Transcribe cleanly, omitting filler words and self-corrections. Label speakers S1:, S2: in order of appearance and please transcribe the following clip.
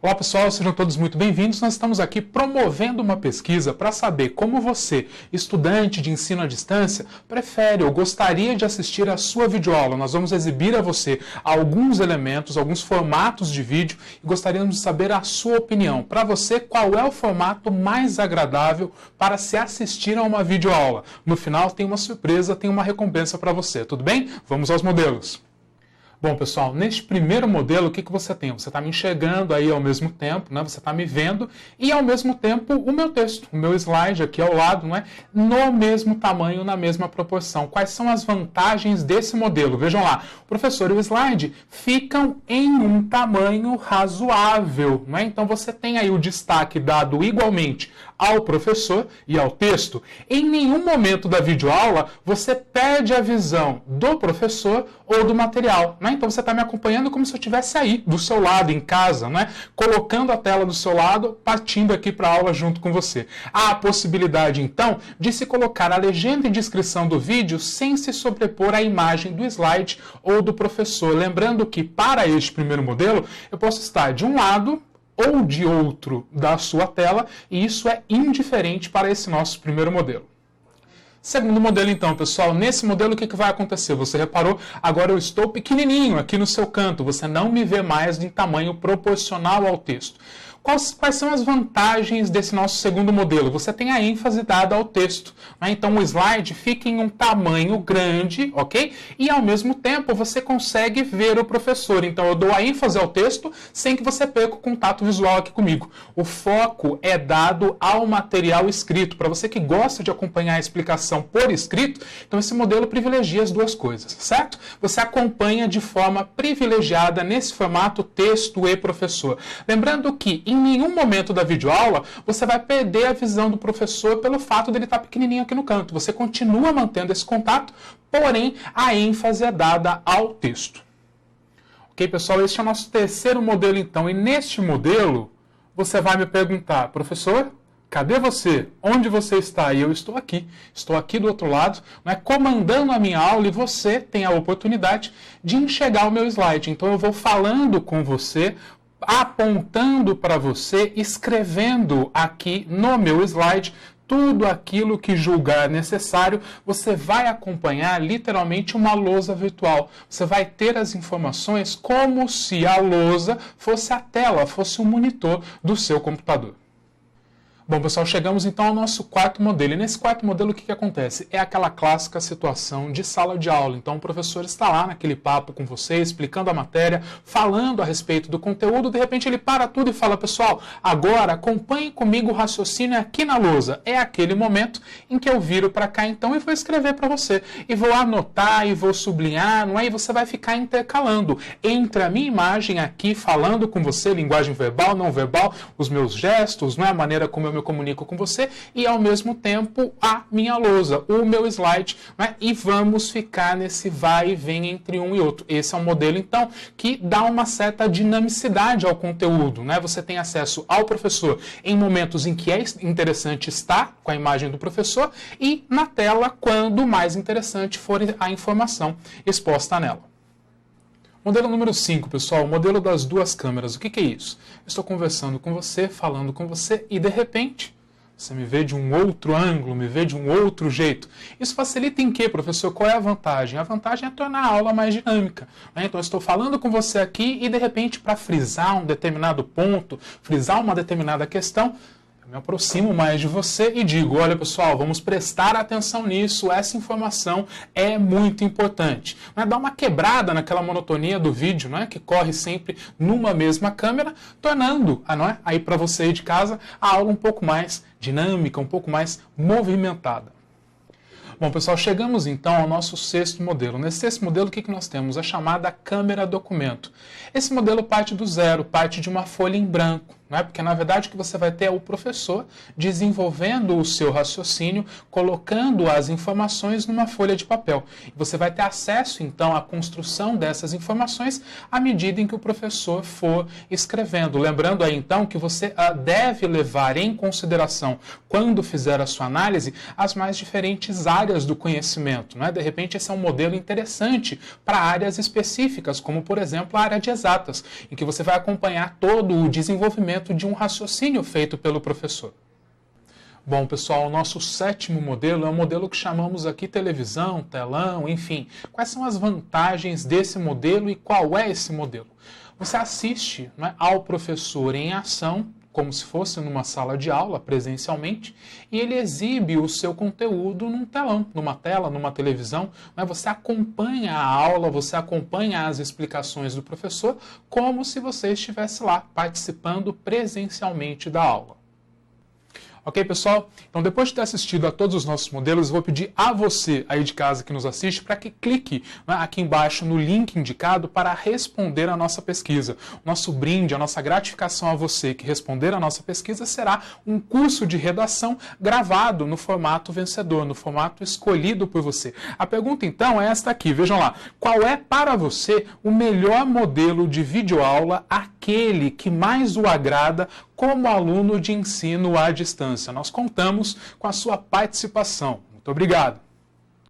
S1: Olá pessoal, sejam todos muito bem-vindos. Nós estamos aqui promovendo uma pesquisa para saber como você, estudante de ensino à distância, prefere ou gostaria de assistir a sua videoaula. Nós vamos exibir a você alguns elementos, alguns formatos de vídeo e gostaríamos de saber a sua opinião. Para você, qual é o formato mais agradável para se assistir a uma videoaula? No final tem uma surpresa, tem uma recompensa para você, tudo bem? Vamos aos modelos. Bom, pessoal, neste primeiro modelo, o que você tem? Você está me enxergando aí ao mesmo tempo, né? Você está me vendo e, ao mesmo tempo, o meu texto, o meu slide aqui ao lado, não é? No mesmo tamanho, na mesma proporção. Quais são as vantagens desse modelo? Vejam lá, o professor e o slide ficam em um tamanho razoável, não é? Então, você tem aí o destaque dado igualmente ao professor e ao texto. Em nenhum momento da videoaula, você perde a visão do professor ou do material, né? Então você está me acompanhando como se eu estivesse aí, do seu lado, em casa, né? Colocando a tela do seu lado, partindo aqui para a aula junto com você. Há a possibilidade, então, de se colocar a legenda e descrição do vídeo sem se sobrepor à imagem do slide ou do professor. Lembrando que, para este primeiro modelo, eu posso estar de um lado ou de outro da sua tela, e isso é indiferente para esse nosso primeiro modelo. Segundo modelo, então, pessoal, nesse modelo o que vai acontecer? Você reparou, agora eu estou pequenininho aqui no seu canto, você não me vê mais em tamanho proporcional ao texto. Quais são as vantagens desse nosso segundo modelo? Você tem a ênfase dada ao texto, né? Então o slide fica em um tamanho grande, ok? E ao mesmo tempo você consegue ver o professor. Então eu dou a ênfase ao texto sem que você perca o contato visual aqui comigo. O foco é dado ao material escrito. Para você que gosta de acompanhar a explicação por escrito, então esse modelo privilegia as duas coisas, certo? Você acompanha de forma privilegiada nesse formato texto e professor. Lembrando que em nenhum momento da videoaula você vai perder a visão do professor pelo fato dele estar pequenininho aqui no canto. Você continua mantendo esse contato, porém a ênfase é dada ao texto. Ok, pessoal? Este é o nosso terceiro modelo, então. E neste modelo, você vai me perguntar, professor, cadê você? Onde você está? E eu estou aqui do outro lado, né, comandando a minha aula, e você tem a oportunidade de enxergar o meu slide. Então eu vou falando com você, apontando para você, escrevendo aqui no meu slide tudo aquilo que julgar necessário. Você vai acompanhar literalmente uma lousa virtual. Você vai ter as informações como se a lousa fosse a tela, fosse o monitor do seu computador. Bom, pessoal, chegamos então ao nosso quarto modelo. E nesse quarto modelo, o que acontece? É aquela clássica situação de sala de aula. Então, o professor está lá naquele papo com você, explicando a matéria, falando a respeito do conteúdo. De repente, ele para tudo e fala, pessoal, agora acompanhe comigo o raciocínio aqui na lousa. É aquele momento em que eu viro para cá, então, e vou escrever para você. E vou anotar, e vou sublinhar, não é? E você vai ficar intercalando entre a minha imagem aqui, falando com você, linguagem verbal, não verbal, os meus gestos, não é? A maneira como eu me comunico com você, e ao mesmo tempo a minha lousa, o meu slide, né? E vamos ficar nesse vai e vem entre um e outro. Esse é um modelo, então, que dá uma certa dinamicidade ao conteúdo, né? Você tem acesso ao professor em momentos em que é interessante estar com a imagem do professor e na tela quando mais interessante for a informação exposta nela. Modelo número 5, pessoal, o modelo das duas câmeras. O que é isso? Eu estou conversando com você, falando com você e, de repente, você me vê de um outro ângulo, me vê de um outro jeito. Isso facilita em quê, professor? Qual é a vantagem? A vantagem é tornar a aula mais dinâmica, né? Então, eu estou falando com você aqui e, de repente, para frisar um determinado ponto, frisar uma determinada questão, me aproximo mais de você e digo, olha pessoal, vamos prestar atenção nisso, essa informação é muito importante. Mas dá uma quebrada naquela monotonia do vídeo, não é? Que corre sempre numa mesma câmera, tornando, não é? Aí para você aí de casa, a aula um pouco mais dinâmica, um pouco mais movimentada. Bom, pessoal, chegamos então ao nosso sexto modelo. Nesse sexto modelo, o que nós temos? A chamada câmera documento. Esse modelo parte do zero, parte de uma folha em branco, não é? Porque, na verdade, o que você vai ter é o professor desenvolvendo o seu raciocínio, colocando as informações numa folha de papel. E você vai ter acesso, então, à construção dessas informações à medida em que o professor for escrevendo. Lembrando aí, então, que você deve levar em consideração, quando fizer a sua análise, as mais diferentes áreas do conhecimento, não é? De repente, esse é um modelo interessante para áreas específicas, como, por exemplo, a área de exatas, em que você vai acompanhar todo o desenvolvimento de um raciocínio feito pelo professor. Bom, pessoal, o nosso 7º modelo é um modelo que chamamos aqui televisão, telão, enfim. Quais são as vantagens desse modelo e qual é esse modelo? Você assiste, né, ao professor em ação, como se fosse numa sala de aula, presencialmente, e ele exibe o seu conteúdo num telão, numa tela, numa televisão. Né? Você acompanha a aula, você acompanha as explicações do professor, como se você estivesse lá, participando presencialmente da aula. Ok, pessoal? Então, depois de ter assistido a todos os nossos modelos, eu vou pedir a você aí de casa que nos assiste para que clique, né, aqui embaixo no link indicado para responder a nossa pesquisa. O nosso brinde, a nossa gratificação a você que responder a nossa pesquisa será um curso de redação gravado no formato vencedor, no formato escolhido por você. A pergunta, então, é esta aqui. Vejam lá. Qual é para você o melhor modelo de videoaula, aquele que mais o agrada como aluno de ensino à distância? Nós contamos com a sua participação. Muito obrigado.